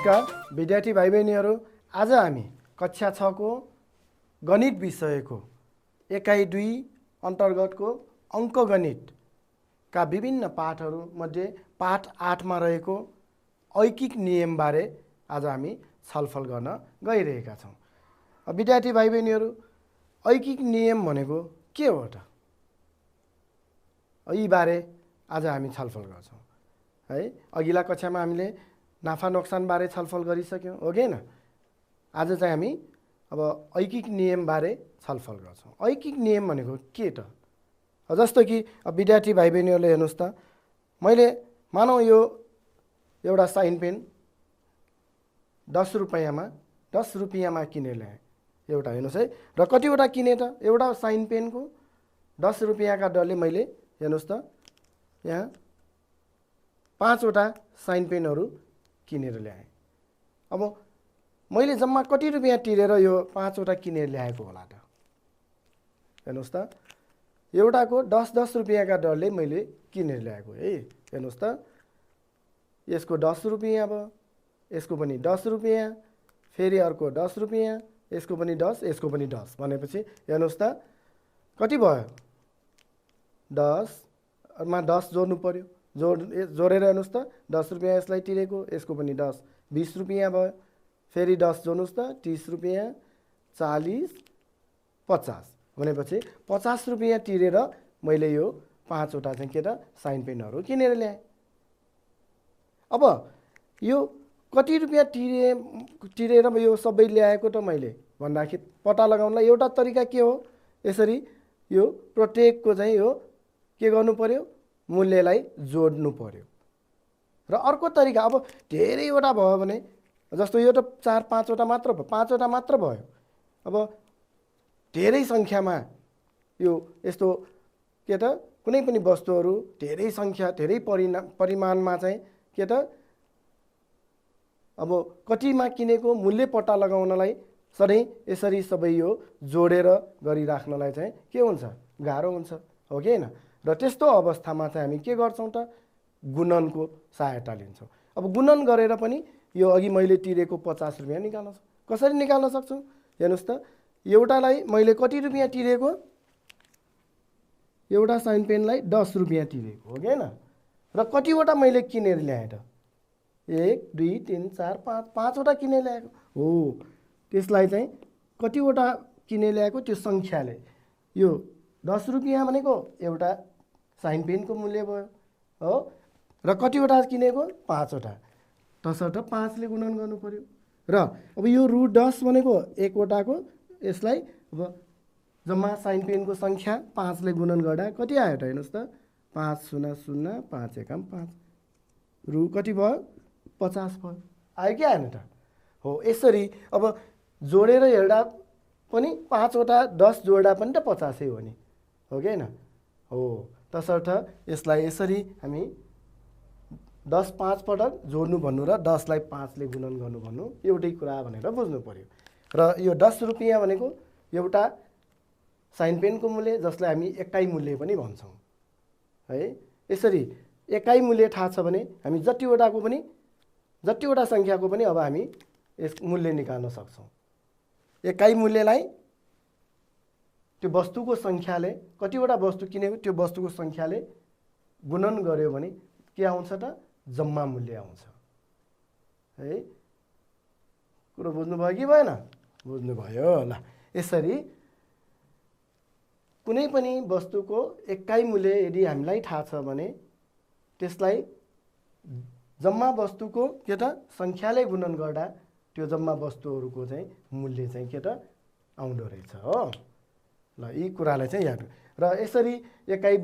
नमस्कार विद्यार्थी भाइ बहिनीहरू, आज हामी कक्षा 6 को गणित विषयको एकाइ 2 अन्तर्गतको अङ्कगणितका विभिन्न पाठहरू मध्ये पाठ 8 मा रहेको ऐकिक नियमबारे आज हामी छलफल गर्न गइरहेका छौँ। विद्यार्थी भाइ बहिनीहरू, ऐकिक नियम भनेको के हो त? यी बारे आज हामी छलफल गर्छौँ है। अघिल्ला कक्षामा हामीले नाफा नोक्सान बारे छलफल गरिसक्यौँ, हो कि न? आज चाहिँ हामी अब ऐकिक नियम बारे छलफल गर्छौँ। ऐकिक नियम भनेको के त? जस्तो कि विद्यार्थी भाइ बहिनीहरूले हेर्नुहोस् त, मैले मानौँ यो एउटा साइन पेन 10 रुपियाँमा किनेर ल्याएँ एउटा, हेर्नुहोस् है। र कतिवटा किने त? एउटा साइन पेनको 10 रुपियाँका दरले मैले हेर्नुहोस् त यहाँ 5 वटा साइन पेनहरू किनेर ल्याएँ। अब मैले जम्मा कति रुपियाँ तिरेर यो 5 वटा किनेर ल्याएको होला त? हेर्नुहोस् त, एउटाको 10 रुपियाँका दरले मैले किनेर ल्याएको है। हेर्नुहोस् त, यसको 10 रुपियाँ भयो, यसको पनि 10 रुपियाँ, फेरि अर्को 10 रुपियाँ, यसको पनि 10, यसको पनि 10 भनेपछि हेर्नुहोस् त कति भयो? 10 मा 10 जोड्नु पर्यो। जोडेर हेर्नुहोस् त, 10 रुपियाँ यसलाई तिरेको, यसको पनि 10, 20 रुपियाँ भयो। फेरि 10 जोड्नुहोस् त, 30 रुपियाँ, 40, 50 भनेपछि 50 रुपियाँ तिरेर मैले यो 5 वटा चाहिँ के त साइन पेनहरू किनेर ल्याएँ। अब यो कति रुपियाँ तिरेर यो सबै ल्याएको त मैले भन्दाखेरि पत्ता लगाउनलाई एउटा तरिका के हो? यसरी यो प्रत्येकको चाहिँ यो के गर्नु पर्यो? मूल्यलाई जोड्नु पर्यो। र अर्को तरिका, अब धेरैवटा भयो भने, जस्तो यो त 4-5 वटा मात्र भयो, 5 वटा मात्र भयो। अब धेरै सङ्ख्यामा यो यस्तो के त कुनै पनि वस्तुहरू धेरै सङ्ख्या धेरै परिमाणमा चाहिँ के त अब कतिमा किनेको मूल्य पत्ता लगाउनलाई सधैँ यसरी सबै यो जोडेर गरिराख्नलाई चाहिँ के हुन्छ? गाह्रो हुन्छ, हो कि होइन? र त्यस्तो अवस्थामा चाहिँ हामी के गर्छौँ त? गुणनको सहायता लिन्छौँ। अब गुणन गरेर पनि यो अघि मैले तिरेको 50 रुपियाँ निकाल्न कसरी निकाल्न सक्छौँ? हेर्नुहोस् त, एउटालाई मैले कति रुपियाँ तिरेको? एउटा साइन पेनलाई 10 रुपियाँ तिरेको, हो कि होइन? र कतिवटा मैले किनेर ल्याएँ त? 1, 2, 3, 4, 5, 5 वटा किनेर ल्याएको हो। त्यसलाई चाहिँ कतिवटा किनेर ल्याएको त्यो सङ्ख्याले, यो 10 रुपियाँ भनेको एउटा साइन पेनको मूल्य भयो हो। र कतिवटा किनेको? 5 वटा, तसर्थ 5 ले गुणन गर्नु पर्यो। र अब यो √10 भनेको 1 वटाको, यसलाई अब जम्मा साइन पेनको सङ्ख्या 5 ले गुणन गर्दा कति आयो त? हेर्नुहोस् त, 5 0 0 5 1 5, रु कति भयो? 50 भयो। आयो कि आएन त? हो। यसरी अब जोडेर हेर्दा पनि 5 वटा 10 जोड्दा पनि त 50 हो नि, हो कि होइन? हो। तसर्थ यसलाई यसरी हामी 10 5 पटक जोड्नु भन्नु र 10 लाई 5 ले गुणन गर्नु भन्नु एउटै कुरा भनेर बुझ्नु पर्यो। र यो 10 रुपियाँ भनेको एउटा साइन पेनको मूल्य, जसलाई हामी एकाइ मूल्य पनि भन्छौँ है। यसरी एकाइ मूल्य थाहा छ भने हामी जतिवटा सङ्ख्याको पनि अब हामी यस मूल्य निकाल्न सक्छौँ। एकाइ मूल्यलाई त्यो वस्तुको सङ्ख्याले, कतिवटा वस्तु किनेको त्यो वस्तुको सङ्ख्याले गुणन गर्यो भने के आउँछ त? जम्मा मूल्य आउँछ है। कुरो बुझ्नुभयो कि भएन? बुझ्नुभयो। ल, यसरी कुनै पनि वस्तुको एकाइ मूल्य यदि हामीलाई थाहा छ भने त्यसलाई जम्मा वस्तुको के त सङ्ख्याले गुणन गर्दा त्यो जम्मा वस्तुहरूको चाहिँ मूल्य चाहिँ के त आउँदो रहेछ हो। ल, यी कुरालाई चाहिँ याद। र यसरी एकाइ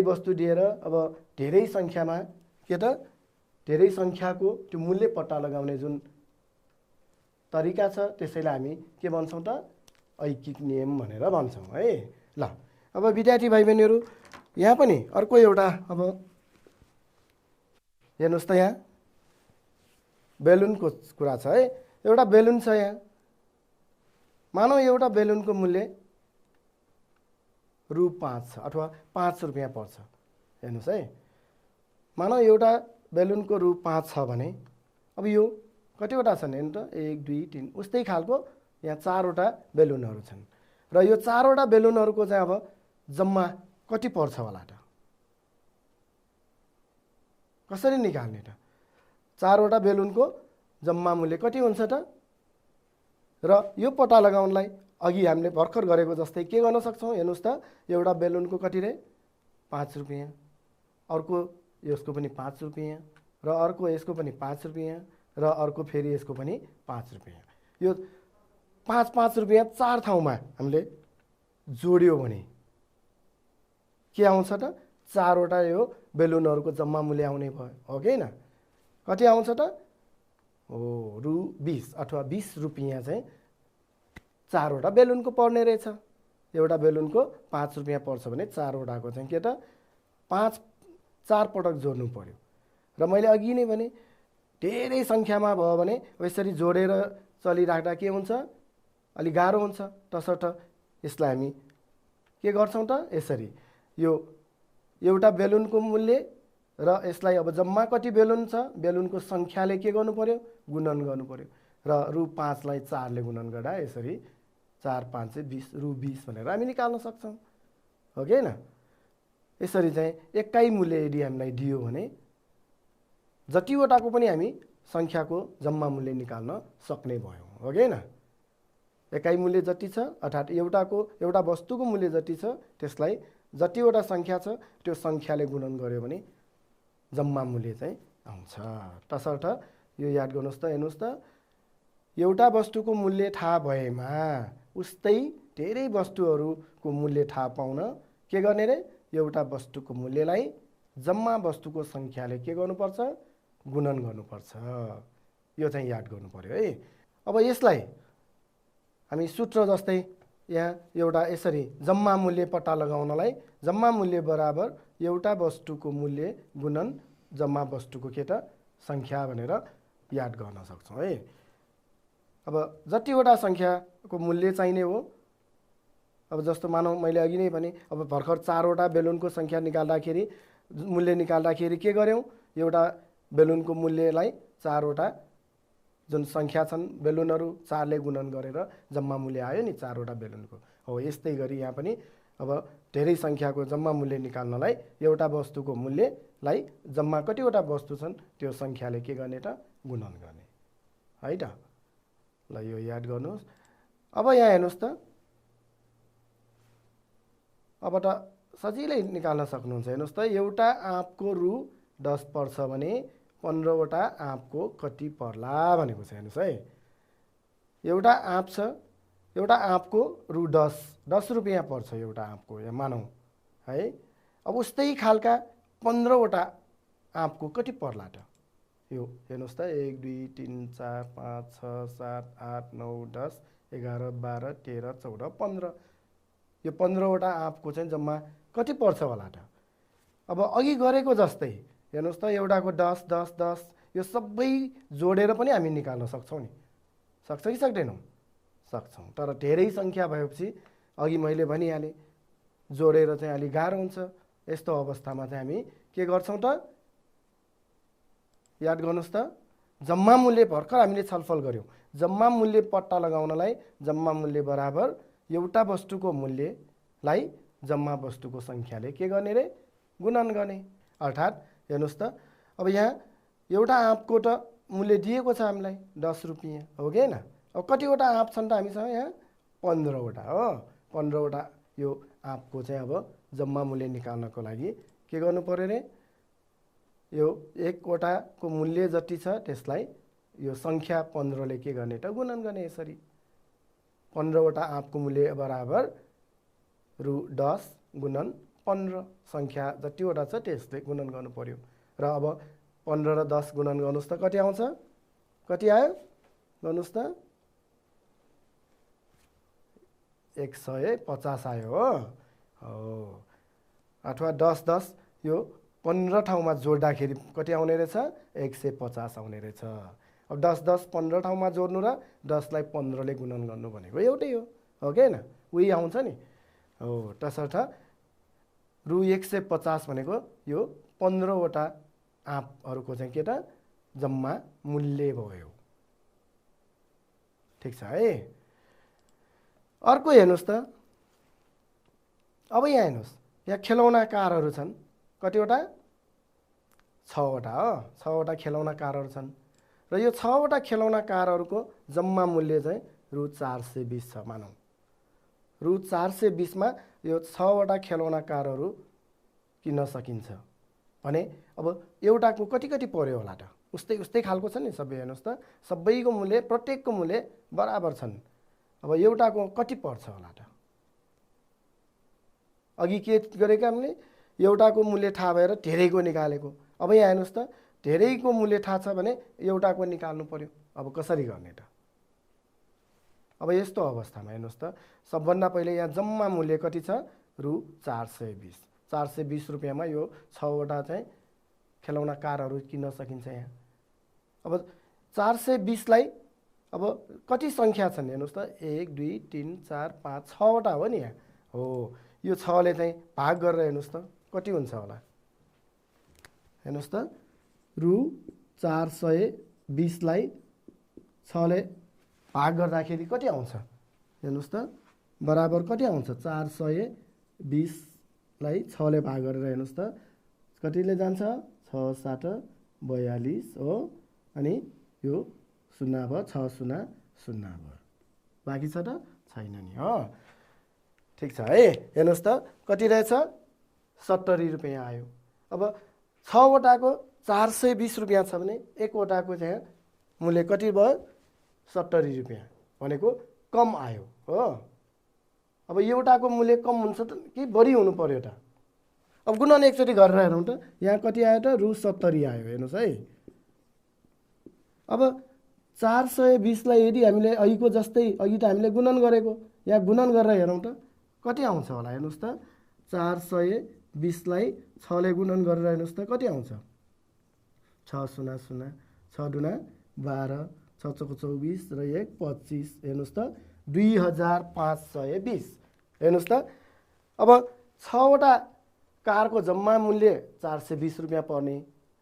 वस्तु दिएर अब धेरै सङ्ख्यामा के त धेरै सङ्ख्याको त्यो मूल्य पत्ता लगाउने जुन तरिका छ त्यसैलाई हामी के भन्छौँ त? ऐकिक नियम भनेर भन्छौँ है। ल, अब विद्यार्थी भाइ बहिनीहरू, यहाँ पनि अर्को एउटा, अब हेर्नुहोस् त, यहाँ बेलुनको कुरा छ है। एउटा बेलुन छ यहाँ। मानौँ एउटा बेलुनको मूल्य रु 5 छ अथवा 5 रुपियाँ पर्छ। हेर्नुहोस् है, मानौँ एउटा बेलुनको रु 5 छ भने अब यो कतिवटा छन् हेर्नु त 1 2 3 उस्तै खालको यहाँ 4वटा बेलुनहरू छन् र यो 4वटा बेलुनहरूको चाहिँ अब जम्मा कति पर्छ होला त कसरी निकाल्ने त 4वटा बेलुनको जम्मा मूल्य कति हुन्छ त र यो पत्ता लगाउनलाई अघि हामीले भर्खर गरेको जस्तै के गर्न सक्छौँ हेर्नुस् त एउटा बेलुनको कति रे 5 रुपैयाँ अर्को यसको पनि 5 रुपैयाँ र अर्को यसको पनि 5 रुपैयाँ र अर्को फेरि यसको पनि 5 रुपैयाँ यो 5 रुपैयाँ 4 ठाउँमा हामीले जोड्यो भने के आउँछ त 4वटा यो बेलुनहरूको जम्मा मूल्य आउने भयो हो कि हैन कति आउँछ त रु 20 अथवा 20 रुपैयाँ चाहिँ 4वटा बेलुनको पर्ने रहेछ एउटा बेलुनको 5 रुपैयाँ पर्छ भने 4वटाको चाहिँ के त 4 पटक जोड्नु पर्यो र मैले अघि नै भने धेरै सङ्ख्यामा भयो भने यसरी जोडेर चलिराख्दा के हुन्छ अलि गाह्रो हुन्छ तसर्थ यसलाई हामी के गर्छौँ त यसरी यो एउटा बेलुनको मूल्य र यसलाई अब जम्मा कति बेलुन छ बेलुनको सङ्ख्याले के गर्नु पर्यो गुणन गर्नु पर्यो र रु 5 लाई 4 ले गुणन गर्दा यसरी 4 5 20 रु 20 भनेर हामी निकाल्न सक्छौँ हो कि हैन यसरी चाहिँ एकै मूल्य यदि हामीलाई दियो भने जतिवटाको पनि हामी सङ्ख्याको जम्मा मूल्य निकाल्न सक्ने भयौँ हो कि हैन एकै मूल्य जति छ अर्थात् एउटा वस्तुको मूल्य जति छ त्यसलाई जतिवटा सङ्ख्या छ त्यो सङ्ख्याले गुणन गर्यो भने जम्मा मूल्य चाहिँ आउँछ तसर्थ यो याद गर्नुहोस् त हेर्नुहोस् त एउटा वस्तुको मूल्य थाहा भएमा उस्तै धेरै वस्तुहरूको मूल्य थाहा पाउन के गर्ने रे एउटा वस्तुको मूल्यलाई जम्मा वस्तुको सङ्ख्याले के गर्नुपर्छ गुणन गर्नुपर्छ यो चाहिँ याद गर्नु पर्यो है अब यसलाई हामी सूत्र जस्तै यहाँ एउटा यसरी जम्मा मूल्य पत्ता लगाउनलाई जम्मा मूल्य बराबर एउटा वस्तुको मूल्य गुणन जम्मा वस्तुको के त सङ्ख्या भनेर याद गर्न सक्छौँ है अब जतिवटा सङ्ख्याको मूल्य चाहिने हो अब जस्तो मानौँ मैले अघि नै भने अब भर्खर 4वटा बेलुनको सङ्ख्या निकाल्दाखेरि मूल्य निकाल्दाखेरि के गर्यौँ एउटा बेलुनको मूल्यलाई 4वटा जुन सङ्ख्या छन् बेलुनहरू 4 ले गुणन गरेर जम्मा मूल्य आयो नि 4वटा बेलुनको हो यस्तै गरी यहाँ पनि अब धेरै सङ्ख्याको जम्मा मूल्य निकाल्नलाई एउटा वस्तुको मूल्यलाई जम्मा कतिवटा वस्तु छन् त्यो सङ्ख्याले के गर्ने त गुणन गर्ने है त ल यो याद गर्नुहोस् अब यहाँ हेर्नुहोस् त अब त सजिलै निकाल्न सक्नुहुन्छ हेर्नुहोस् त एउटा आँपको रु 10 पर्छ भने 15वटा आँपको कति पर्ला भनेको छ हेर्नुहोस् है एउटा आँप छ एउटा आँपको रु 10 रुपैयाँ पर्छ एउटा आँपको यहाँ मानौँ है अब उस्तै खालका 15वटा आँपको कति पर्ला त यो हेर्नुहोस् त 1 2 3 4 5 6 7 8 9 10 11 12 13 14 15 यो 15वटा आँपको चाहिँ जम्मा कति पर्छ होला त अब अघि गरेको जस्तै हेर्नुहोस् त एउटाको 10 10 10 यो सबै जोडेर पनि हामी निकाल्न सक्छौँ नि सक्छ कि सक्दैनौँ सक्छौँ तर धेरै सङ्ख्या भएपछि अघि मैले भनिहालेँ जोडेर चाहिँ अलि गाह्रो हुन्छ यस्तो अवस्थामा चाहिँ हामी के गर्छौँ त याद गर्नुहोस् त जम्मा मूल्य भर्खर हामीले छलफल गऱ्यौँ जम्मा मूल्य पत्ता लगाउनलाई जम्मा मूल्य बराबर एउटा वस्तुको मूल्यलाई जम्मा वस्तुको सङ्ख्याले के गर्ने रे गुणन गर्ने अर्थात् हेर्नुहोस् त अब यहाँ एउटा आँपको त मूल्य दिएको छ हामीलाई 10 रुपैयाँ हो कि हैन अब कतिवटा आँप छन् त हामीसँग यहाँ 15वटा हो 15वटा यो आँपको चाहिँ अब जम्मा मूल्य निकाल्नको लागि के गर्नु पर्यो रे यो एकवटाको मूल्य जति छ त्यसलाई यो सङ्ख्या 15 ले के गर्ने त गुणन गर्ने यसरी 15वटा आँपको मूल्य बराबर रु 10 गुणन 15 सङ्ख्या जतिवटा छ त्यसले गुणन गर्नु पर्यो र अब 15 र 10 गुणन गर्नुहोस् त कति आउँछ कति आयो गर्नुहोस् त 150 आयो हो अथवा 10 10 यो 15 ठाउँमा जोड्दाखेरि कति आउने रहेछ 150 आउने रहेछ अब 10 10 15 ठाउँमा जोड्नु र 10 लाई 15 ले गुणन गर्नु भनेको एउटै हो कि हैन उही आउँछ नि हो तसर्थ रु 150 भनेको यो 15वटा आँपहरूको चाहिँ के त जम्मा मूल्य भयो। ठिक छ है। अर्को हेर्नुहोस् त, अब यहाँ हेर्नुहोस्, यहाँ खेलौना कारहरू छन् कतिवटा? 6वटा हो, 6वटा खेलौना कारहरू छन् र यो 6वटा खेलौना कारहरूको जम्मा मूल्य चाहिँ रु 420 छ मानौँ। रु 420 मा यो 6वटा खेलौना कारहरू किन्न सकिन्छ भने अब एउटाको कति कति पर्यो होला त? उस्तै खालको छ नि सबै। हेर्नुहोस् त, सबैको मूल्य, प्रत्येकको मूल्य बराबर छन्। अब एउटाको कति पर्छ होला त? अघि के गरेका हामीले? एउटाको मूल्य थाहा भएर धेरैको निकालेको। अब यहाँ हेर्नुहोस् त, धेरैको मूल्य थाहा छ भने एउटाको निकाल्नु पर्यो। अब कसरी गर्ने त? अब यस्तो अवस्थामा हेर्नुहोस् त, सबभन्दा पहिले यहाँ जम्मा मूल्य कति छ? रु 420। 420 रुपियाँमा यो 6वटा चाहिँ खेलौना कारहरू किन्न सकिन्छ यहाँ। अब 420 लाई अब कति सङ्ख्या छन् हेर्नुहोस् त? 1 2 3 4 5 6वटा हो नि यहाँ। हो, यो 6 ले चाहिँ भाग गरेर हेर्नुहोस् त कति हुन्छ होला? हेर्नुहोस् त, रु 420 लाई 6 ले भाग गर्दाखेरि कति आउँछ? हेर्नुहोस् त, बराबर कति आउँछ? 420 लाई 6 ले भाग गरेर हेर्नुहोस् त कतिले जान्छ? 6 7 42 हो, अनि यो 0 भयो, 6 0 0 भयो। बाँकी छ त? छैन नि हो। ठिक छ है। हेर्नुहोस् त कति रहेछ? 70 रुपियाँ आयो। अब 6वटाको 420 रुपियाँ छ भने एकवटाको चाहिँ मूल्य कति भयो? 70 रुपियाँ भनेको कम आयो हो। अब एउटाको मूल्य कम हुन्छ त कि बढी हुनु पर्यो त? अब गुणन एकचोटि गरेर हेरौँ त, यहाँ कति आयो त? रु 70 आयो। हेर्नुहोस् है। अब 420 लाई यदि हामीले अघिको जस्तै, अघि त हामीले गुणन गरेको, यहाँ गुणन गरेर हेरौँ त कति आउँछ होला? हेर्नुहोस् त, 420 लाई 6 ले गुणन गरेर हेर्नुहोस् त कति आउँछ? 6 0 0 6 दुना 12 6 चौको 24 र 1 25। हेर्नुहोस् त 2520। हेर्नुहोस् त, अब 6वटा कारको जम्मा मूल्य 420 रुपियाँ पर्ने।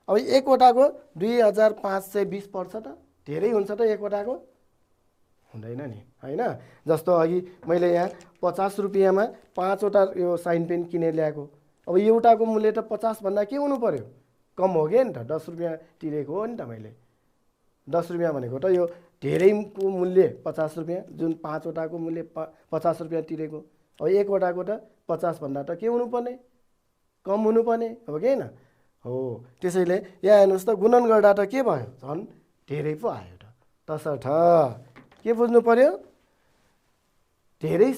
अब एकवटाको 2520 पर्छ त? धेरै हुन्छ त एकवटाको? हुँदैन नि हैन। जस्तो अघि मैले यहाँ 50 रुपियाँमा 5वटा यो साइन पेन किनेर ल्याएको। अब एउटाको मूल्य त 50 भन्दा के हुनु पर्यो? कम हो कि नि त? 10 रुपियाँ तिरेको हो नि त मैले। 10 रुपियाँ भनेको त यो धेरैको मूल्य 50 रुपियाँ, जुन 5वटाको मूल्य 50 रुपियाँ तिरेको। अब एकवटाको त 50 भन्दा त के हुनुपर्ने? कम हुनुपर्ने हो कि होइन? हो। त्यसैले यहाँ हेर्नुहोस् त, गुणन गर्दा त के भयो? झन् धेरै पो आयो त। तसर्थ के बुझ्नु पर्यो? धेरै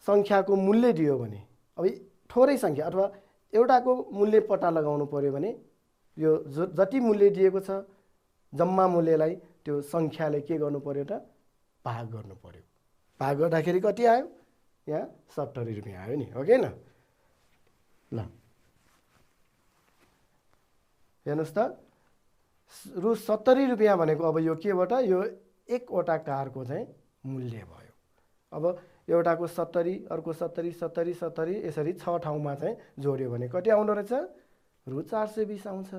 सङ्ख्याको मूल्य दियो भने, अब थोरै सङ्ख्या अथवा एउटाको मूल्य पत्ता लगाउनु पर्यो भने यो जति मूल्य दिएको छ जम्मा मूल्यलाई त्यो सङ्ख्याले के गर्नु पर्यो त? भाग गर्नु पर्यो। भाग गर्दाखेरि कति आयो? यहाँ 70 रुपियाँ आयो नि, हो कि होइन? ल हेर्नुहोस् त, रु 70 रुपियाँ भनेको अब यो केबाट? यो एकवटा कारको चाहिँ मूल्य भयो। अब एउटाको 70, अर्को 70 70 70 यसरी 6 ठाउँमा चाहिँ जोड्यो भने कति आउँदो रहेछ? रु 420 आउँछ।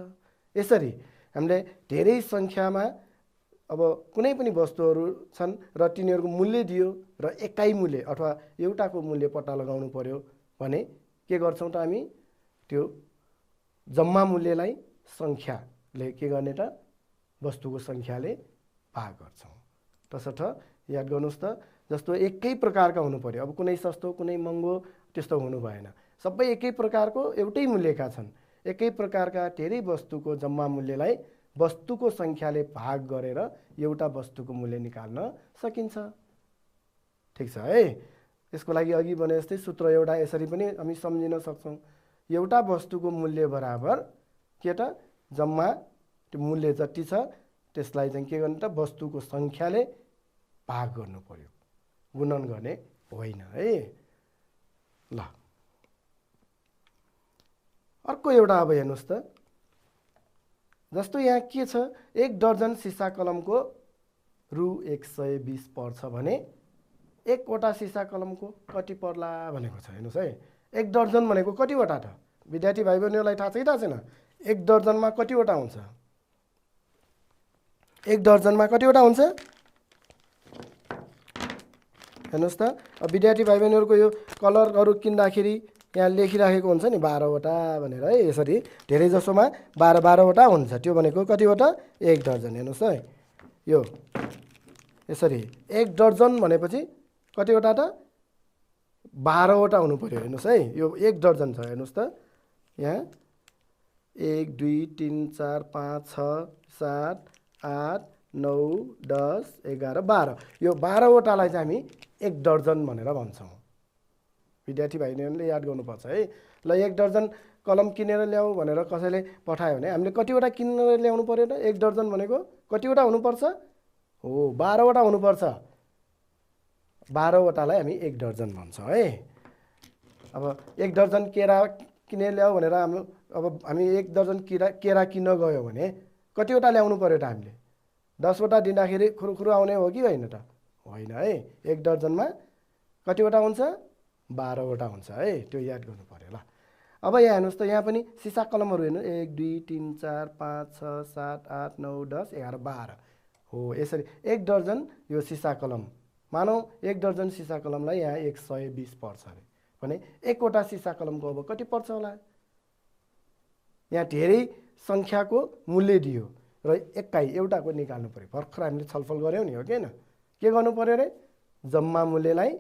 यसरी हामीले धेरै सङ्ख्यामा अब कुनै पनि वस्तुहरू छन् र तिनीहरूको मूल्य दियो र एकै मूल्य अथवा एउटाको मूल्य पत्ता लगाउनु पर्यो भने के गर्छौँ त हामी? त्यो जम्मा मूल्यलाई सङ्ख्याले के गर्ने त? वस्तुको सङ्ख्याले भाग गर्छौँ। तसर्थ याद गर्नुहोस् त, जस्तो एकै प्रकारका हुनु पर्यो। अब कुनै सस्तो कुनै महँगो त्यस्तो हुनु भएन। सबै एकै प्रकारको एउटै मूल्यका छन्। एकै प्रकारका धेरै वस्तुको जम्मा मूल्यलाई वस्तुको सङ्ख्याले भाग गरेर एउटा वस्तुको मूल्य निकाल्न सकिन्छ। ठिक छ है। यसको लागि अघि भने जस्तै सूत्र एउटा यसरी पनि हामी सम्झिन सक्छौँ। एउटा वस्तुको मूल्य बराबर के त? जम्मा त्यो मूल्य जति छ त्यसलाई चाहिँ के गर्नु त? वस्तुको सङ्ख्याले भाग गर्नु पर्यो, गुणन गर्ने होइन है। ल अर्को एउटा अब हेर्नुहोस् त, जस्तो यहाँ के छ? 1 दर्जन सिसा कलमको रु 120 पर्छ भने एकवटा सिसा कलमको कति पर्ला भनेको छ। हेर्नुहोस् है, 1 दर्जन भनेको कतिवटा त? विद्यार्थी भाइ बहिनीहरूलाई थाहा छ कि थाहा छैन? 1 दर्जनमा कतिवटा हुन्छ? एक दर्जनमा कतिवटा हुन्छ हेर्नुहोस् त। अब विद्यार्थी भाइ बहिनीहरूको यो कलरहरू किन्दाखेरि यहाँ लेखिराखेको हुन्छ नि 12वटा भनेर है, यसरी धेरै जसोमा 12-12वटा हुन्छ। त्यो भनेको कतिवटा? एक दर्जन। हेर्नुहोस् है, यो यसरी एक दर्जन भनेपछि कतिवटा त? 12वटा हुनु पर्यो। हेर्नुहोस् है, यो एक दर्जन छ। हेर्नुहोस् त यहाँ 1 2 3 4 5 6 7 8 9 10 11 12, यो 12वटालाई चाहिँ हामी एक दर्जन भनेर भन्छौँ। विद्यार्थी भाइहरूले याद गर्नुपर्छ है। ल एक दर्जन कलम किनेर ल्याऊ भनेर कसैले पठायो भने हामीले कतिवटा किनेर ल्याउनु पर्यो त? एक दर्जन भनेको कतिवटा हुनुपर्छ? हो 12वटा हुनुपर्छ। 12वटालाई हामी एक दर्जन भन्छौँ है। अब एक दर्जन केरा किनेर ल्याऊ भनेर हामी एक दर्जन केरा किन्न गयो भने कतिवटा ल्याउनु पर्यो त? हामीले 10वटा दिँदाखेरि खुरुखुरु आउने हो कि होइन त? होइन है। एक दर्जनमा कतिवटा हुन्छ? 12वटा हुन्छ है, त्यो याद गर्नु पर्यो। ल अब यहाँ हेर्नुहोस् त, यहाँ पनि सिसा कलमहरू हेर्नु 1 2 3 4 5 6 7 8 9 10 11 12 हो। यसरी एक दर्जन यो सिसा कलम, मानौँ एक दर्जन सिसा कलमलाई यहाँ 120 पर्छ अरे भने एकवटा सिसा कलमको अब कति पर्छ होला? यहाँ धेरै सङ्ख्याको मूल्य दियो र एकाइ एउटाको निकाल्नु पर्यो। भर्खर हामीले छलफल गऱ्यौँ नि, हो कि होइन? के गर्नु पर्यो अरे? जम्मा मूल्यलाई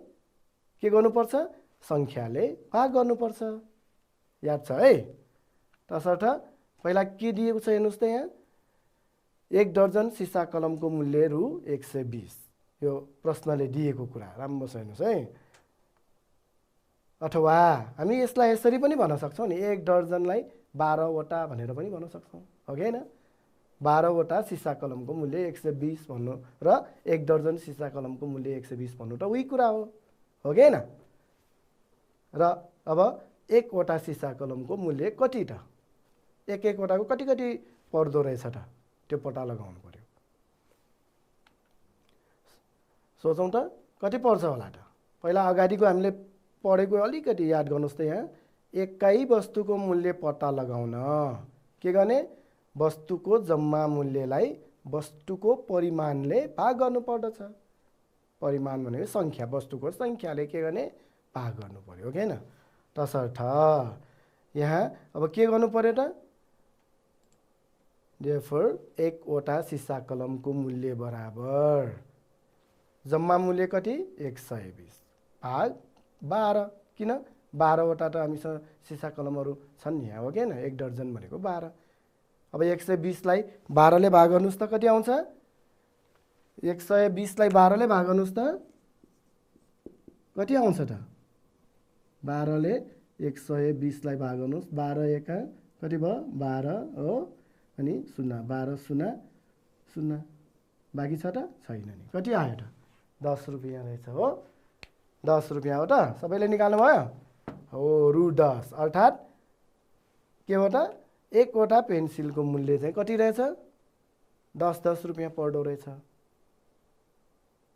के गर्नुपर्छ? सङ्ख्याले भाग गर्नुपर्छ। याद छ है? तसर्थ पहिला के दिएको छ हेर्नुहोस् त, यहाँ एक दर्जन सिसा कलमको मूल्य रु 120, यो प्रश्नले दिएको कुरा राम्रो छ। हेर्नुहोस् है, अथवा हामी यसलाई यसरी पनि भन्न सक्छौँ नि, एक दर्जनलाई 12वटा भनेर पनि भन्न सक्छौँ, हो कि होइन? 12वटा सिसा कलमको मूल्य 120 भन्नु र एक दर्जन सिसा कलमको मूल्य 120 भन्नु त उही कुरा हो कि होइन? र अब एकवटा सिसा कलमको मूल्य कति त? एकवटाको कति कति पर्दो रहेछ त? त्यो पत्ता लगाउनु पर्यो। सोचौँ त कति पर्छ होला त? पहिला अगाडिको हामीले पढेको अलिकति याद गर्नुहोस् त। यहाँ एकै वस्तुको मूल्य पत्ता लगाउन के गर्ने? वस्तुको जम्मा मूल्यलाई वस्तुको परिमाणले भाग गर्नुपर्दछ। परिमाण भनेको सङ्ख्या, वस्तुको सङ्ख्याले के गर्ने? भाग गर्नु पर्यो, हो कि होइन? तसर्थ यहाँ अब के गर्नु पर्यो त? देयरफोर एकवटा सिसा कलमको मूल्य बराबर जम्मा मूल्य कति? 120 भाग 12। किन? 12वटा त हामीसँग सिसा कलमहरू छन् यहाँ, हो कि होइन? एक दर्जन भनेको 12। अब 120लाई 12ले भाग गर्नुहोस् त कति आउँछ? 120लाई 12ले भाग गर्नुहोस् त कति आउँछ त? 12ले 120लाई भाग गर्नुहोस्, 12 एका कति भयो? 12 हो, अनि 0 12 0 0 बाँकी छ त? छैन नि। कति आयो त? 10 रुपियाँ रहेछ हो। 10 रुपियाँ हो त? सबैले निकाल्नु भयो हो? रु 10 अर्थात् के हो त? एकवटा पेन्सिलको मूल्य चाहिँ कति रहेछ? 10 रुपियाँ पर्दो रहेछ।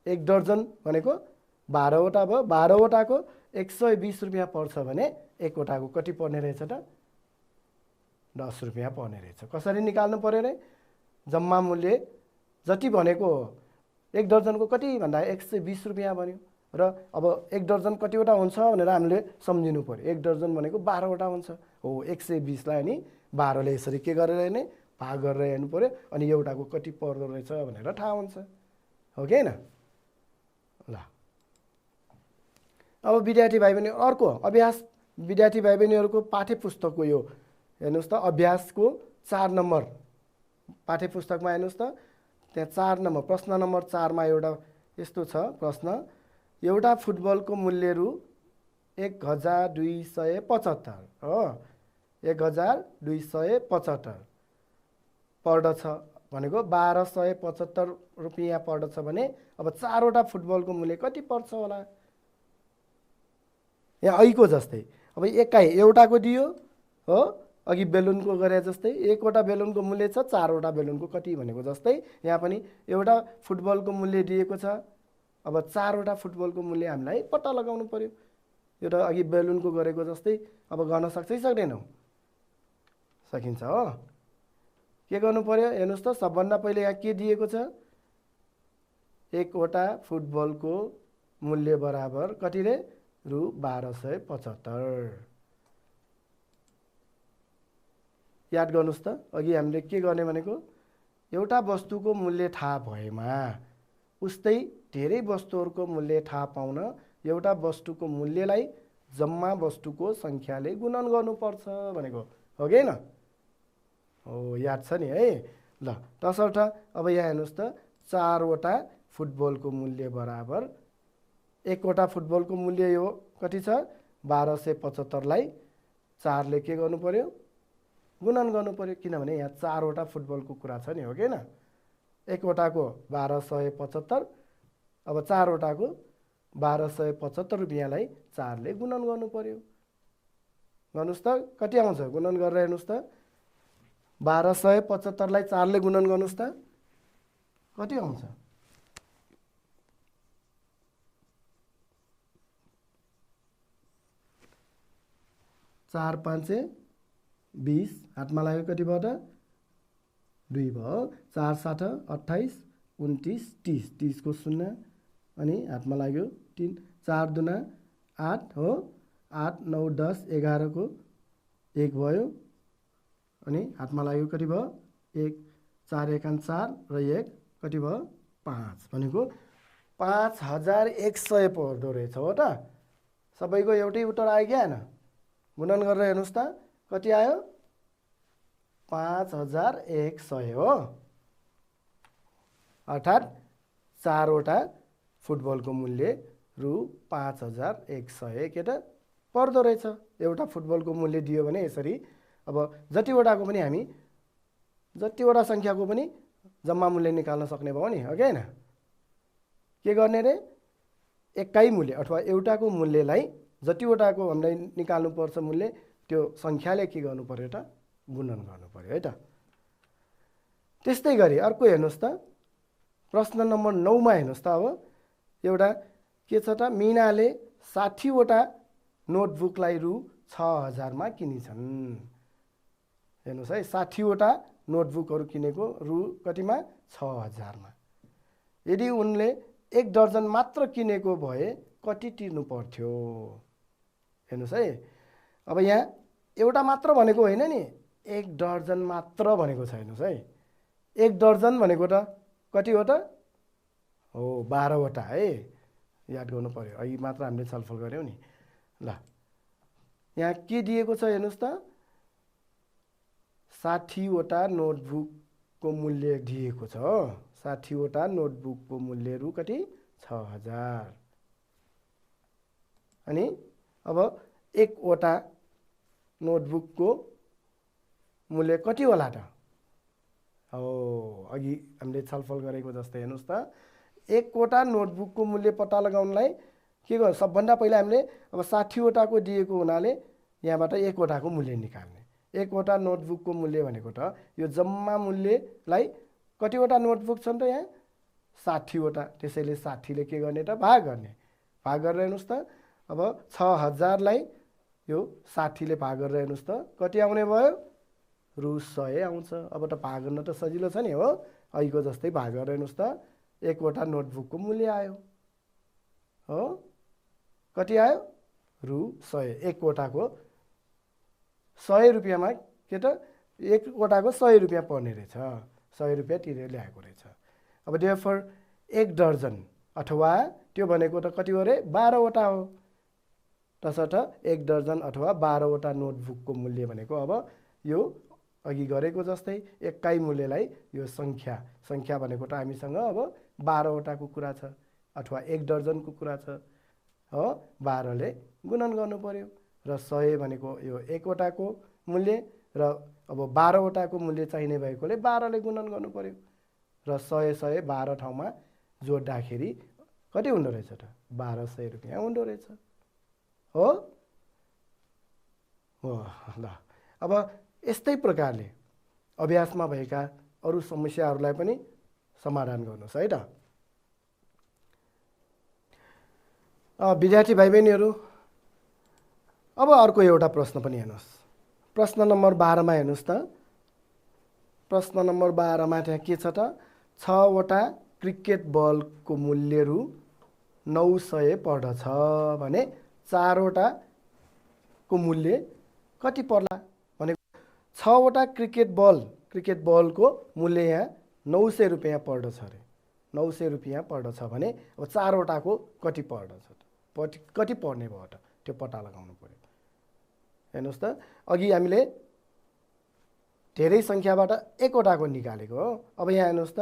एक दर्जन भनेको 12वटा भयो, 12वटाको 120 रुपियाँ पर्छ भने एकवटाको कति पर्ने रहेछ त? 10 रुपियाँ पर्ने रहेछ। कसरी निकाल्नु पर्यो रे? जम्मा मूल्य जति भनेको हो, एक दर्जनको कति भन्दा 120 रुपियाँ भन्यो र अब एक दर्जन कतिवटा हुन्छ भनेर हामीले सम्झिनु पर्यो। एक दर्जन भनेको 12वटा हुन्छ हो। 120लाई अनि 12ले यसरी के गरेर हेर्ने? भाग गरेर हेर्नु पर्यो, अनि एउटाको कति पर्दो रहेछ भनेर थाहा हुन्छ, हो कि होइन? ल अब विद्यार्थी भाइ बहिनी अर्को अभ्यास, विद्यार्थी भाइ बहिनीहरूको पाठ्य पुस्तकको यो हेर्नुहोस् त, अभ्यासको 4 नम्बर पाठ्य पुस्तकमा हेर्नुहोस् त, त्यहाँ 4 नम्बर प्रश्न नम्बर 4मा एउटा यस्तो छ प्रश्न, एउटा फुटबलको मूल्य रु 1275 हो, 1275 पर्दछ भनेको 1275 रुपियाँ पर्दछ भने अब 4वटा फुटबलको मूल्य कति पर्छ होला? यहाँ ऐको जस्तै अब एकाइ एउटाको दियो हो, अघि बेलुनको गरे जस्तै एकवटा बेलुनको मूल्य छ, 4वटा बेलुनको कति भनेको जस्तै यहाँ पनि एउटा फुटबलको मूल्य दिएको छ। अब 4वटा फुटबलको मूल्य हामीलाई पत्ता लगाउनु पर्यो। यो त अघि बेलुनको गरेको जस्तै अब गर्न सक्छै सक्दैनौ? सकिन्छ हो। के गर्नु पर्यो हेर्नुहोस् त, सबभन्दा पहिले यहाँ के दिएको छ, एकवटा फुटबलको मूल्य बराबर कति रे, रु 1275। याद गर्नुहोस् त, अघि हामीले के गर्ने भनेको, एउटा वस्तुको मूल्य थाहा भएमा उस्तै धेरै वस्तुहरूको मूल्य थाहा पाउन एउटा वस्तुको मूल्यलाई जम्मा वस्तुको सङ्ख्याले गुणन गर्नुपर्छ भनेको हो कि हैन? हो, याद छ नि है। ल तसर्थ अब यहाँ हेर्नुहोस् त, 4वटा फुटबलको मूल्य बराबर, एकवटा फुटबलको मूल्य यो कति छ, 1275 लाई 4 ले के गर्नु पर्यो, गुणन गर्नु पर्यो, किनभने यहाँ 4वटा फुटबलको कुरा छ नि, हो कि हैन? एकवटाको 1275, अब 4वटाको 1275 रुपियाँलाई 4 ले गुणन गर्नु पर्यो। गर्नुहोस् त, कति आउँछ गुणन गरेर हेर्नुहोस् त, 1275 लाई 4 ले गुणन गर्नुहोस् त, कति आउँछ, 4 5 20, हातमा लाग्यो कति भयो त, 2 भयो, 4 7 28 29 30, 30 को 0 अनि हातमा लाग्यो 3, 4 दुना 8 हो, 8 9 10 11 को 1 भयो अनि हातमा लाग्यो कति भयो 1, 4 एकान 4 र 1 कति भयो 5, भनेको 5100 पर्दो रहेछ हो त। सबैको एउटै उत्तर आयो कि हैन? गुणन गरेर हेर्नुहोस् त, कति आयो, 5100 हो। अर्थात् 4वटा फुटबलको मूल्य रु 5100 के त पर्दो रहेछ। एउटा फुटबलको मूल्य दियो भने यसरी अब जतिवटाको पनि हामी जतिवटा सङ्ख्याको पनि जम्मा मूल्य निकाल्न सक्ने भयो नि, हो कि हैन? के गर्ने रे, एकै मूल्य अथवा एउटाको मूल्यलाई जतिवटाको हामीलाई निकाल्नुपर्छ मूल्य, त्यो सङ्ख्याले के गर्नु पर्यो त, गुणन गर्नु पर्यो है त। त्यस्तै गरी अर्को हेर्नुहोस् त, प्रश्न नम्बर 9 मा हेर्नुहोस् त, अब एउटा के छ त, मिनाले 60वटा नोटबुकलाई रु 6000 मा किनिछन्। हेर्नुहोस् है, 60वटा नोटबुकहरू किनेको रु कतिमा, 6000 मा। यदि उनले 1 दर्जन मात्र किनेको भए कति तिर्नु पर्थ्यो? हेर्नुहोस् है, अब यहाँ एउटा मात्र भनेको होइन नि, 1 दर्जन मात्र भनेको छ। हेर्नुहोस् है, 1 दर्जन भनेको त कति हो त, हो 12वटा है, याद गर्नु पर्यो, अघि मात्र हामीले छलफल गऱ्यौँ नि। ल यहाँ के दिएको छ हेर्नुहोस् त, 60वटा नोटबुकको मूल्य दिएको छ हो, 60वटा नोटबुकको मूल्य रु कति, 6000। अनि अब एकवटा नोटबुकको मूल्य कति होला त, हो अघि हामीले छलफल गरेको जस्तै हेर्नुहोस् त, एकवटा नोटबुकको मूल्य पत्ता लगाउनलाई के गर्नु, सबभन्दा पहिला हामीले अब 60वटाको दिएको हुनाले यहाँबाट एकवटाको मूल्य निकाल्ने। एकवटा नोटबुकको मूल्य भनेको त यो जम्मा मूल्यलाई, कतिवटा नोटबुक छन् त यहाँ, 60वटा, त्यसैले 60 ले के गर्ने त, भाग गर्ने। भाग गरेर हेर्नुहोस् त, अब 6000 लाई यो 60 ले भाग गरेर हेर्नुहोस् त, कति आउने भयो, रु 100 आउँछ। अब त भाग गर्न त सजिलो छ नि, हो अघिको जस्तै भाग गरेर हेर्नुहोस् त, एकवटा नोटबुकको मूल्य आयो, हो कति आयो, रु 100। एकवटाको 100 रुपियाँमा के त, एकवटाको 100 रुपियाँ पर्ने रहेछ, 100 रुपियाँ तिरेर ल्याएको रहेछ। अब देयरफोर 1 दर्जन अथवा त्यो भनेको त कति हो रे, 12वटा हो। तसर्थ 1 दर्जन अथवा 12वटा नोटबुकको मूल्य भनेको अब यो अघि गरेको जस्तै एकै मूल्यलाई यो सङ्ख्या भनेको त हामीसँग अब 12वटाको कुरा छ अथवा 1 दर्जनको कुरा छ, हो 12 ले गुणन गर्नु पर्यो। र 100 भनेको यो एकवटाको मूल्य र अब 12वटाको मूल्य चाहिने भएकोले 12 ले गुणन गर्नु पर्यो। र 100 12 ठाउँमा जोड्दाखेरि कति हुँदो रहेछ त, 1200 रुपियाँ हुँदो रहेछ, हो हो। ल अब यस्तै प्रकारले अभ्यासमा भएका अरू समस्याहरूलाई पनि समाधान गर्नुहोस् है त। विद्यार्थी भाइ बहिनीहरू, अब अर्को एउटा प्रश्न पनि हेर्नुहोस्। प्रश्न नम्बर 12 मा हेर्नुहोस् त, प्रश्न नम्बर 12 मा त्यहाँ के छ त 6वटा क्रिकेट बलको मूल्य रु 900 पर्दछ भने 4वटा को मूल्य कति पर्ला भने 6वटा क्रिकेट बलको मूल्य यहाँ 900 रुपैयाँ पर्दछ अरे 900 रुपैयाँ पर्दछ भने अब 4वटाको कति पर्दछ कति पर्ने भयो त त्यो पत्ता लगाउनु पर्यो। हेर्नुहोस् त अघि हामीले धेरै सङ्ख्याबाट 1वटाको निकालेको हो। अब यहाँ हेर्नुहोस् त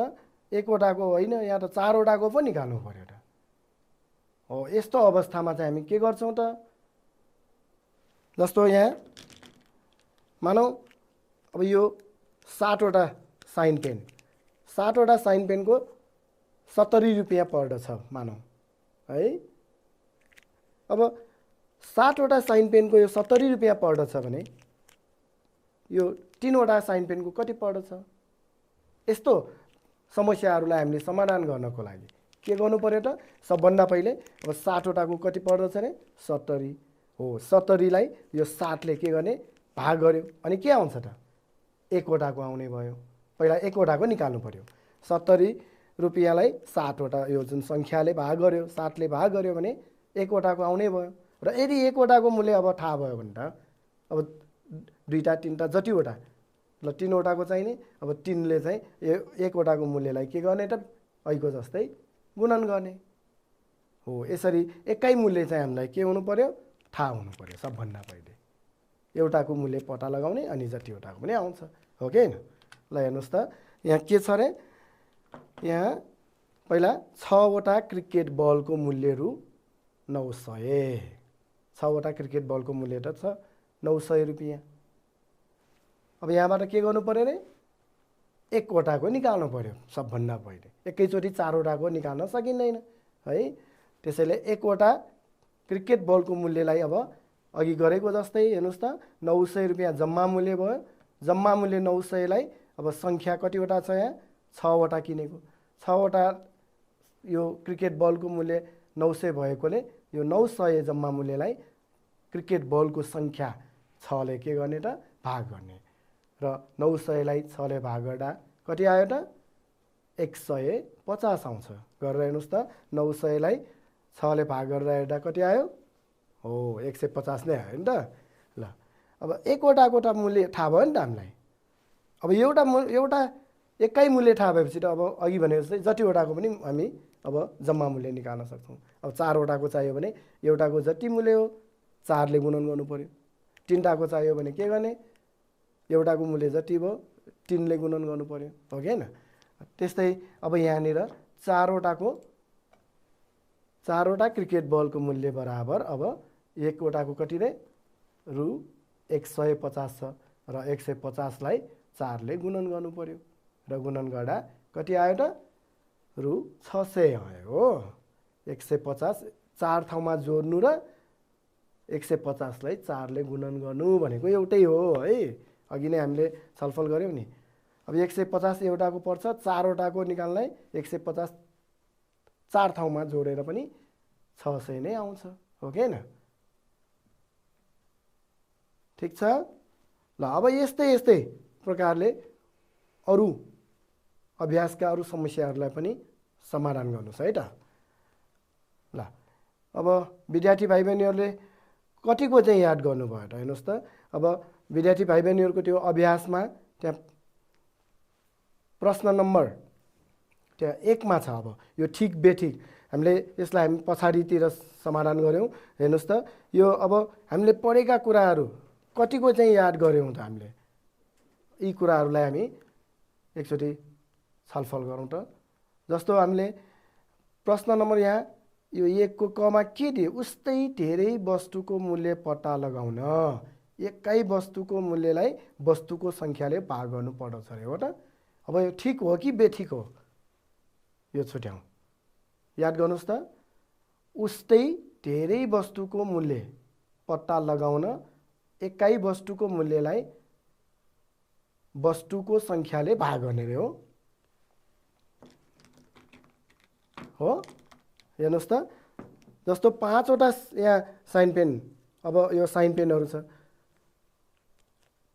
1वटाको होइन यहाँ त 4वटाको पो निकाल्नु पर्यो त हो। यस्तो अवस्थामा चाहिँ हामी के गर्छौँ त जस्तो यहाँ मानौ अब यो 60वटा साइन पेन 60वटा साइन पेनको 70 रुपैयाँ पर्दछ मानौ है। अब 60वटा साइन पेनको यो 70 रुपैयाँ पर्दछ भने यो 3वटा साइन पेनको कति पर्दछ। यस्तो समस्याहरूलाई हामीले समाधान गर्नको लागि के गर्नु पर्यो त सबभन्दा पहिले अब 60वटाको कति पर्दछ अरे 70 हो। 70लाई यो 7ले के गर्ने भाग गर्यो अनि के आउँछ त 1वटाको आउने भयो। पहिला 1वटाको निकाल्नु पर्यो। 70 रुपैयाँलाई 7वटा यो जुन सङ्ख्याले भाग गर्यो 7ले भाग गर्यो भने 1वटाको आउने भयो। र यदि 1वटाको मूल्य अब थाहा भयो भने त अब 2टा 3टा जतिवटा ल 3वटाको चाहिने अब 3ले चाहिँ 1वटाको मूल्यलाई के गर्ने त अहिलेको जस्तै गुणन गर्ने हो। यसरी एकै मूल्य चाहिँ हामीलाई के हुनु पर्यो थाहा हुनु पर्यो सबभन्दा पहिले एउटाको मूल्य पत्ता लगाउने अनि जतिवटाको पनि आउँछ हो कि हैन। ल हेर्नुहोस् त यहाँ के छ अरे यहाँ पहिला 6वटा क्रिकेट बलको मूल्य रु 900 6वटा क्रिकेट बलको मूल्य त छ 900 रुपैयाँ। अब यहाँबाट के गर्नु पर्यो अरे 1वटाको निकाल्नु पर्यो सबभन्दा पहिले। एकैचोटि 4वटाको निकाल्न सकिँदैन है। त्यसैले 1वटा क्रिकेट बलको मूल्यलाई अब अघि गरेको जस्तै हेर्नुहोस् त 900 रुपैयाँ जम्मा मूल्य भयो। जम्मा मूल्य 900लाई अब सङ्ख्या कतिवटा छ यहाँ 6वटा किनेको 6वटा यो क्रिकेट बलको मूल्य 900 भएकोले यो 900 जम्मा मूल्यलाई क्रिकेट बलको सङ्ख्या 6ले के गर्ने त भाग गर्ने र 900लाई 6ले भाग गर्दा कति आयो त 150 आउँछ। गरेर हेर्नुहोस् त 900लाई 6ले भाग गर्दा हेर्दा कति आयो हो 150 नै आयो नि त। ल अब 1वटाको त मूल्य थाहा भयो नि त हामीलाई। अब एउटा एकै मूल्य थाहा भएपछि त अब अघि भने जस्तै जतिवटाको पनि हामी अब जम्मा मूल्य निकाल्न सक्छौँ। अब 4वटाको चाहियो भने एउटाको जति मूल्य हो 4ले गुणन गर्नु पर्यो। 3टाको चाहियो भने के गर्ने एउटाको मूल्य जति भयो 3ले गुणन गर्नु पर्यो हो कि हैन। त्यस्तै अब यहाँनिर 4वटा क्रिकेट बलको मूल्य बराबर अब 1वटाको कति रे रु 150 छ र 150लाई 4ले गुणन गर्नु पर्यो र गुणन गर्दा कति आयो त रु 600 आयो हो। 150 4 ठाउँमा जोड्नु र 150लाई 4ले गुणन गर्नु भनेको एउटै हो है। अघि नै हामीले छलफल गऱ्यौँ नि। अब 150 एउटाको पर्छ 4वटाको निकाल्नलाई 150 4 ठाउँमा जोडेर पनि 600 नै आउँछ हो कि हैन। ठिक छ। ल अब यस्तै प्रकारले अरू अभ्यासका अरू समस्याहरूलाई पनि समाधान गर्नुहोस् है त। ल अब विद्यार्थी भाइ बहिनीहरूले कतिको चाहिँ याद गर्नुभयो त हेर्नुहोस् त। अब विद्यार्थी भाइ बहिनीहरूको त्यो अभ्यासमा त्यहाँ प्रश्न नम्बर त्यहाँ 1मा छ। अब यो ठिक बेठिक हामीले यसलाई हामी पछाडितिर समाधान गऱ्यौँ। हेर्नुहोस् त यो अब हामीले पढेका कुराहरू कतिको चाहिँ याद गऱ्यौँ त हामीले यी कुराहरूलाई हामी एकचोटि छलफल गरौँ त। जस्तो हामीले प्रश्न नम्बर यहाँ यो 1को कमा के दियो उस्तै धेरै वस्तुको मूल्य पत्ता लगाउन एकै वस्तुको मूल्यलाई वस्तुको सङ्ख्याले भाग गर्नु पर्दछ अरे हो त। अब यो ठिक हो कि बेठिक हो यो छुट्याउँ याद गर्नुहोस् त। उस्तै धेरै वस्तुको मूल्य पत्ता लगाउन एकै वस्तुको मूल्यलाई वस्तुको सङ्ख्याले भाग गर्ने रे हो। हेर्नुहोस् त जस्तो 5वटा यहाँ साइन पेन अब यो साइन पेनहरू छ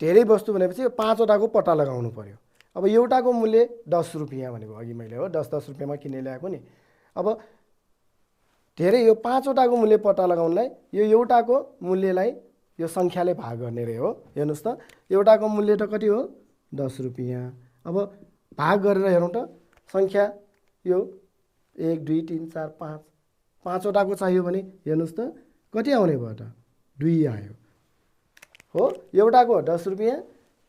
धेरै वस्तु भनेपछि 5वटाको पत्ता लगाउनु पर्यो। अब एउटाको मूल्य 10 रुपियाँ भनेको अघि मैले हो 10 रुपियाँमा किने ल्याएको नि। अब धेरै यो 5वटाको मूल्य पत्ता लगाउनलाई यो एउटाको मूल्यलाई यो सङ्ख्याले भाग गर्ने रे हो। हेर्नुहोस् त एउटाको मूल्य त कति हो 10 रुपियाँ। अब भाग गरेर हेरौँ त सङ्ख्या यो 1 2 3 4 5 5वटाको चाहियो भने हेर्नुहोस् त कति आउने भयो त 2 आयो हो। एउटाको 10 रुपियाँ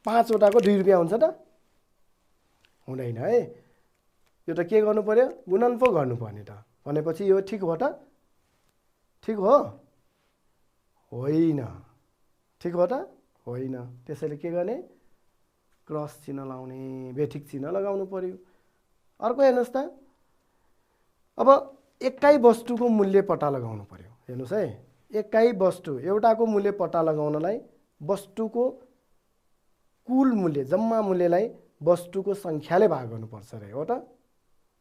5वटाको 2 रुपियाँ हुन्छ त हुँदैन है। यो त के गर्नु पर्यो गुणन पो गर्नुपर्ने त भनेपछि यो ठिक हो त ठिक हो होइन ठिक हो त होइन। त्यसैले के गर्ने क्रस चिन्ह लाउने बेठिक चिन्ह लगाउनु पर्यो। अर्को हेर्नुहोस् त अब एकै वस्तुको मूल्य पत्ता लगाउनु पर्यो। हेर्नुहोस् है एकै वस्तु एउटाको मूल्य पत्ता लगाउनलाई वस्तुको कुल मूल्य जम्मा मूल्यलाई वस्तुको सङ्ख्याले भाग गर्नुपर्छ रे हो त।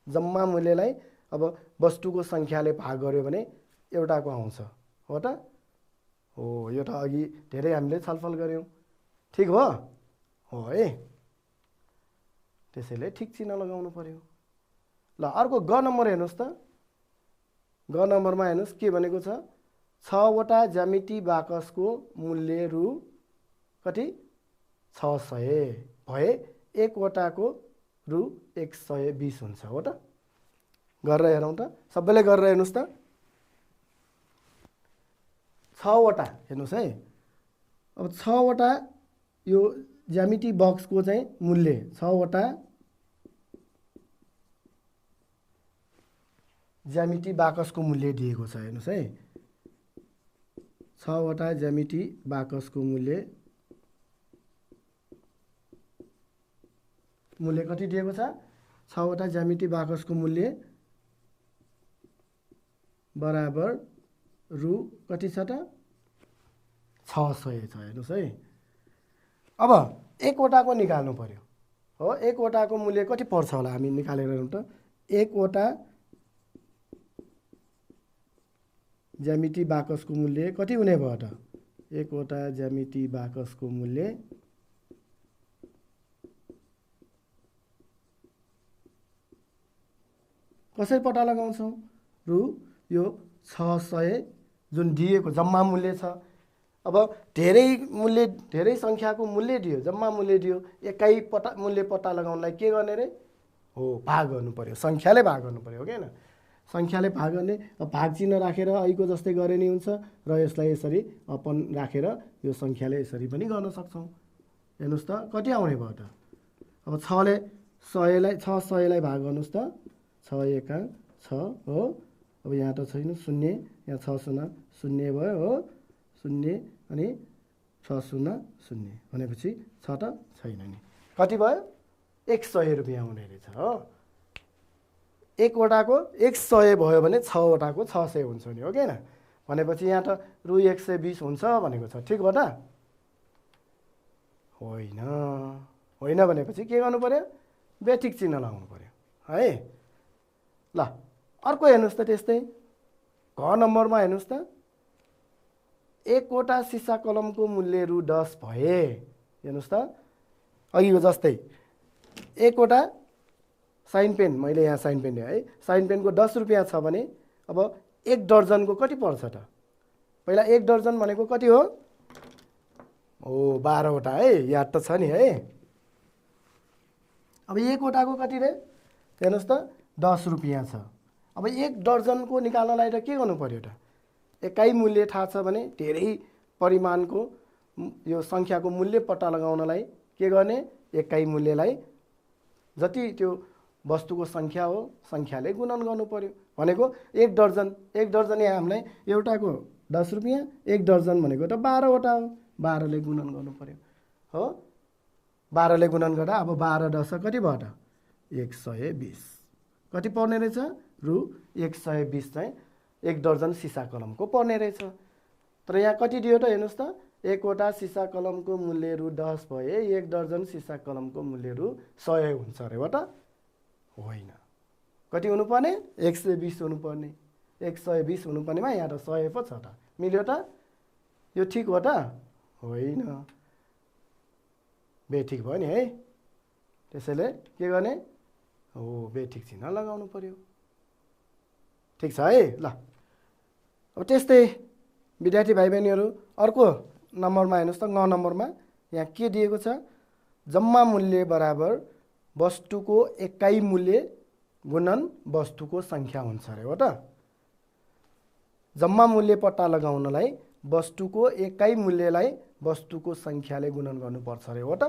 जम्मा मूल्यलाई अब वस्तुको सङ्ख्याले भाग गर्यो भने एउटाको आउँछ हो त हो। यो त अघि धेरै हामीले छलफल गऱ्यौँ ठिक हो हो है। त्यसैले ठिक चिन्ह लगाउनु पर्यो। ल अर्को ग नम्बर हेर्नुहोस् त ग नम्बरमा हेर्नुहोस् के भनेको छ 6वटा ज्यामिति बाकसको मूल्य रु कति 600 भए 1वटाको रु 120 हुन्छ हो त। गरेर हेरौँ त सबैले गरेर हेर्नुहोस् त 6वटा हेर्नुहोस् है। अब 6वटा यो ज्यामिति बक्सको चाहिँ मूल्य 6वटा ज्यामिति बाकसको मूल्य दिएको छ। हेर्नुहोस् है 6वटा ज्यामिति बाकसको मूल्य कति दिएको छ 6वटा ज्यामिति बाकसको मूल्य बराबर रु कति छ त 600 छ। हेर्नुहोस् है अब 1वटाको निकाल्नु पर्यो हो। 1वटाको मूल्य कति पर्छ होला हामी निकालेर हेरौँ त 1वटा ज्यामिति बाकसको मूल्य कति हुने भयो त 1वटा ज्यामिति बाकसको मूल्य कसरी पत्ता लगाउँछौँ रु यो 600 जुन दिएको जम्मा मूल्य छ। अब धेरै सङ्ख्याको मूल्य दियो जम्मा मूल्य दियो एकै मूल्य पत्ता लगाउनलाई के गर्ने रे हो भाग गर्नु पर्यो सङ्ख्याले भाग गर्नु पर्यो हो कि होइन। सङ्ख्याले भाग गर्ने भाग चिन्ह राखेर ऐको जस्तै गरे नि हुन्छ र यसलाई यसरी अपन राखेर यो सङ्ख्याले यसरी पनि गर्न सक्छौँ। हेर्नुहोस् त कति आउने भयो त अब 600लाई भाग गर्नुहोस् त 6 एका 6 हो। अब यहाँ त छैन 0 यहाँ 6 0 0 भयो हो 0 अनि 6 0 0 भनेपछि 6 त छैन नि कति भयो 100 रुपियाँ हुने रहेछ हो। 1वटाको 100 भयो भने 6वटाको 600 हुन्छ नि हो कि होइन। भनेपछि यहाँ त रु 120 हुन्छ भनेको छ ठिक हो त होइन होइन भनेपछि के गर्नु पर्यो बेठिक चिन्ह लगाउनु पर्यो है। ल अर्को हेर्नुहोस् त त्यस्तै घ नम्बरमा हेर्नुहोस् त 1वटा सिसा कलमको मूल्य रु 10 भए हेर्नुहोस् त अघिको जस्तै 1वटा साइन पेन मैले यहाँ साइन पेन है साइन पेनको 10 रुपियाँ छ भने अब 1 दर्जनको कति पर्छ त पहिला 1 दर्जन भनेको कति हो ओ 12वटा है याद त छ नि है। अब 1वटाको कति रे हेर्नुहोस् त 10 रुपियाँ छ। अब 1 दर्जनको निकाल्नलाई त के गर्नु पर्यो त एकै मूल्य थाहा छ भने धेरै परिमाणको यो सङ्ख्याको मूल्य पत्ता लगाउनलाई के गर्ने एकै मूल्यलाई जति त्यो वस्तुको सङ्ख्या हो सङ्ख्याले गुणन गर्नु पर्यो भनेको 1 दर्जन यहाँ हामीलाई एउटाको 10 रुपियाँ 1 दर्जन भनेको त 12वटा हो 12ले गुणन गर्नु पर्यो हो। 12ले गुणन गर्दा अब 12 10 कति भयो त 120 कति पर्ने रहेछ रु 120 चाहिँ 1 दर्जन सिसा कलमको पर्ने रहेछ। तर यहाँ कति दियो त हेर्नुहोस् त 1वटा सिसा कलमको मूल्य रु 10 भए 1 दर्जन सिसा कलमको मूल्य रु 100 हुन्छ अरे हो त होइन कति हुनुपर्ने 120 हुनुपर्ने 120 हुनुपर्नेमा यहाँ त 100 पो छ त मिल्यो त यो ठिक हो त होइन बेठिक भयो नि है। त्यसैले के गर्ने हो बेठिक चिन्ह लगाउनु पर्यो। ठिक छ है ल। अब त्यस्तै विद्यार्थी भाइ बहिनीहरू अर्को नम्बरमा हेर्नुहोस् त, ग नम्बरमा यहाँ के दिएको छ, जम्मा मूल्य बराबर वस्तुको एकाइ मूल्य गुणन वस्तुको सङ्ख्या हुन्छ अरे हो त। जम्मा मूल्य पत्ता लगाउनलाई वस्तुको एकाइ मूल्यलाई वस्तुको सङ्ख्याले गुणन गर्नुपर्छ अरे हो त।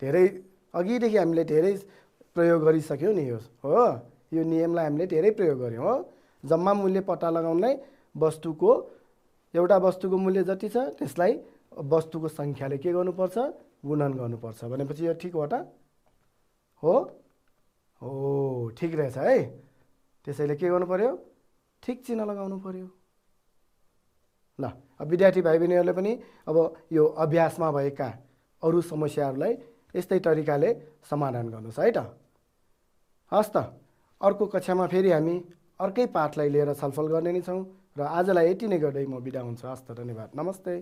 धेरै अघिदेखि हामीले धेरै प्रयोग गरिसक्यौँ नि यो हो, यो नियमलाई हामीले धेरै प्रयोग गऱ्यौँ हो। जम्मा मूल्य पत्ता लगाउनलाई वस्तुको एउटा वस्तुको मूल्य जति छ त्यसलाई वस्तुको सङ्ख्याले के गर्नुपर्छ, गुणन गर्नुपर्छ भनेपछि यो ठिक हो त हो। हो ठिक रहेछ है। त्यसैले के गर्नु पर्यो, ठिक चिन्ह लगाउनु पर्यो ल। अब विद्यार्थी भाइ बहिनीहरूले पनि अब यो अभ्यासमा भएका अरू समस्याहरूलाई यस्तै तरिकाले समाधान गर्नुहोस् है त। हस् त, अर्को कक्षामा फेरि हामी अर्कै पाठलाई लिएर छलफल गर्ने नै छौँ र आजलाई यति नै गर्दै म बिदा हुन्छु। हस् त, धन्यवाद, नमस्ते।